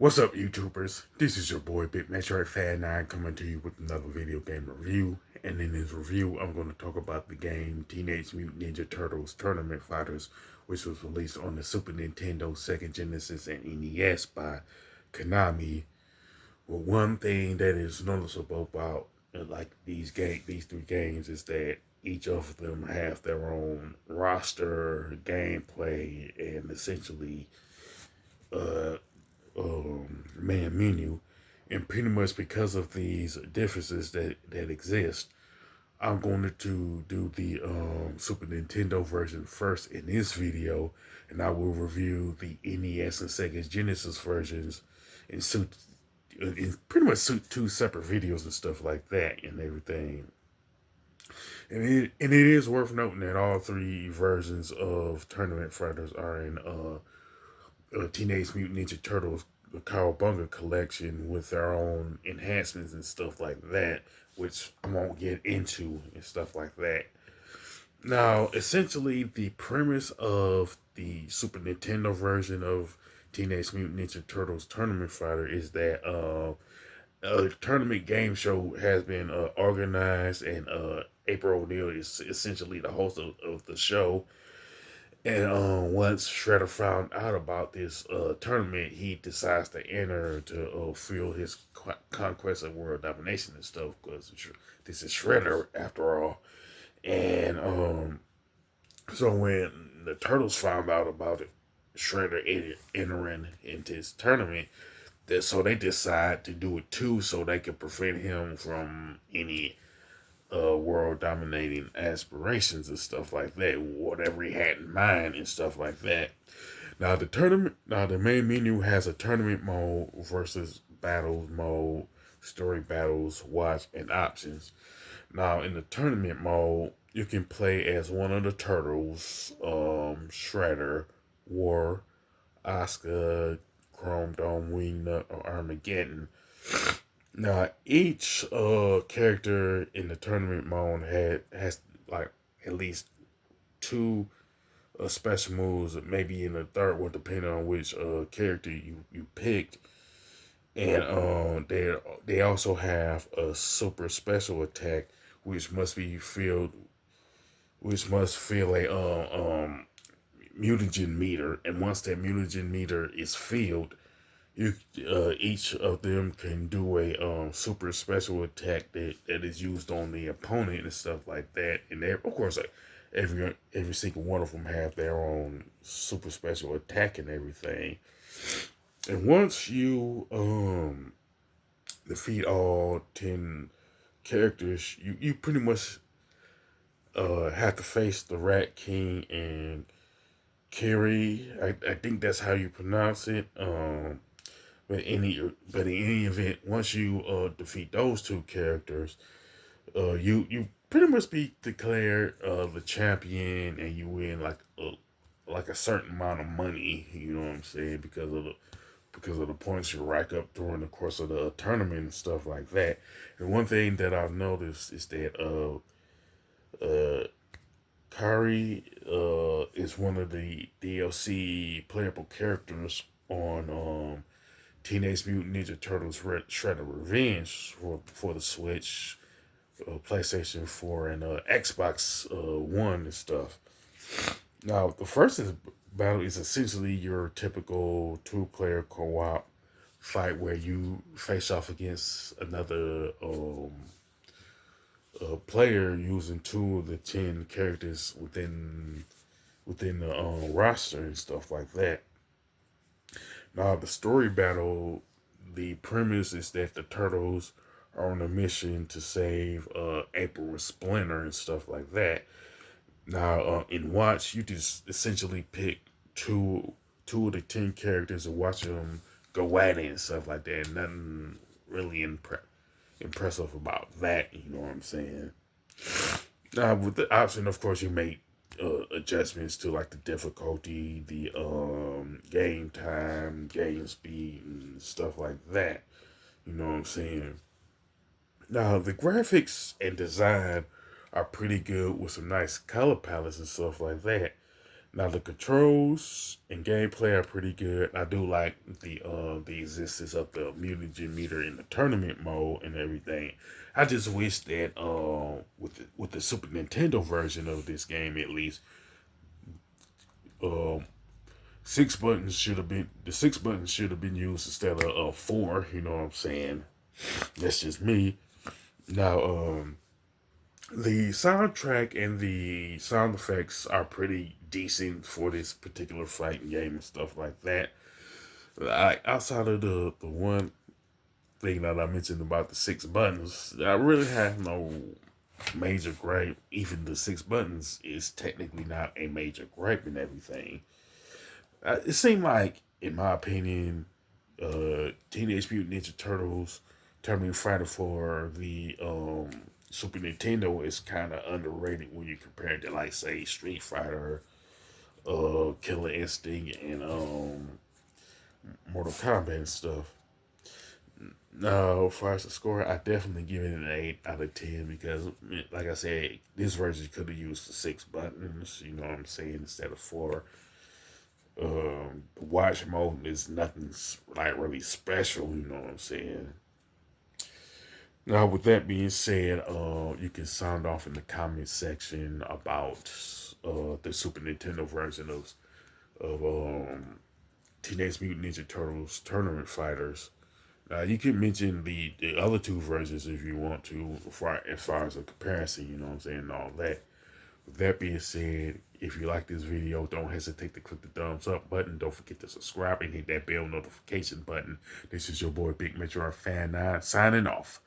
What's up, YouTubers? This is your boy Big Metroid Fan 9 coming to you with another video game review. And in this review, I'm going to talk about the game Teenage Mutant Ninja Turtles Tournament Fighters, which was released on the Super Nintendo, Sega Genesis, and NES by Konami. Well, one thing that is noticeable about these three games is that each of them have their own roster, gameplay, and essentially uh, main menu, and pretty much because of these differences that exist, I'm going to do the Super Nintendo version first in this video, and I will review the NES and Sega Genesis versions in pretty much two separate videos and stuff like that and everything. And it is worth noting that all three versions of Tournament Fighters are in Teenage Mutant Ninja Turtles the Cowabunga collection with their own enhancements and stuff like that, which I won't get into and stuff like that. Now, essentially, the premise of the Super Nintendo version of Teenage Mutant Ninja Turtles Tournament Fighter is that a tournament game show has been organized, and April O'Neil is essentially the host of the show. And once Shredder found out about this tournament, he decides to enter to fuel his conquest of world domination and stuff. Because this is Shredder after all. And so when the Turtles found out about it, Shredder entering into his tournament, so they decide to do it too, so they can prevent him from any world dominating aspirations and stuff like that, whatever he had in mind and stuff like that. Now the main menu has a tournament mode versus battles mode, story battles, watch, and options. Now in the tournament mode, you can play as one of the turtles, Shredder, War, Oscar, Chrome Dome, Wingnut, or Armageddon. Now, each character in the tournament mode has like at least two special moves, maybe in the third one, depending on which character you picked. And they also have a super special attack, which must be filled, which must fill a mutagen meter. And once that mutagen meter is filled, you each of them can do a super special attack that is used on the opponent and stuff like that. And of course, like, every single one of them have their own super special attack and everything. And once you defeat all 10 characters, you pretty much have to face the Rat King and Kerry. I think that's how you pronounce it. But in any event, once you defeat those two characters, you pretty much be declared the champion, and you win like a certain amount of money. You know what I'm saying? Because of the points you rack up during the course of the tournament and stuff like that. And one thing that I've noticed is that Kari is one of the DLC playable characters on Teenage Mutant Ninja Turtles Shredder Revenge for the Switch, PlayStation 4, and Xbox One and stuff. Now, the battle is essentially your typical two-player co-op fight where you face off against another player using two of the 10 characters within the roster and stuff like that. Now, the story battle, the premise is that the turtles are on a mission to save April and Splinter and stuff like that. Now, in Watch, you just essentially pick two of the 10 characters and watch them go at it and stuff like that. Nothing really impressive about that, you know what I'm saying? Now, with the option, of course, you make adjustments to like the difficulty, the game time, game speed, and stuff like that. You know what I'm saying? Now, the graphics and design are pretty good with some nice color palettes and stuff like that. Now the controls and gameplay are pretty good. I do like the existence of the mutagen meter in the tournament mode and everything. I just wish that with the Super Nintendo version of this game at least, um the 6 buttons should have been used instead of four. You know what I'm saying? That's just me. Now the soundtrack and the sound effects are pretty decent for this particular fighting game and stuff like that. Like outside of the one thing that I mentioned about the 6 buttons, I really have no major gripe. Even the 6 buttons is technically not a major gripe and everything. It seemed like, in my opinion, Teenage Mutant Ninja Turtles Tournament Fighter for the Super Nintendo is kind of underrated when you compare it to, like, say, Street Fighter, Killer Instinct, and Mortal Kombat and stuff. Now, as far as the score, I definitely give it an 8 out of 10 because, like I said, this version could have used the 6 buttons, you know what I'm saying, instead of four. Watch mode is nothing like really special, you know what I'm saying. Now, with that being said, you can sound off in the comment section about the Super Nintendo version of Teenage Mutant Ninja Turtles Tournament Fighters. You can mention the other two versions if you want to, as far as a comparison, you know what I'm saying, and all that. With that being said, if you like this video, don't hesitate to click the thumbs up button. Don't forget to subscribe and hit that bell notification button. This is your boy Big Metro Fan 9 signing off.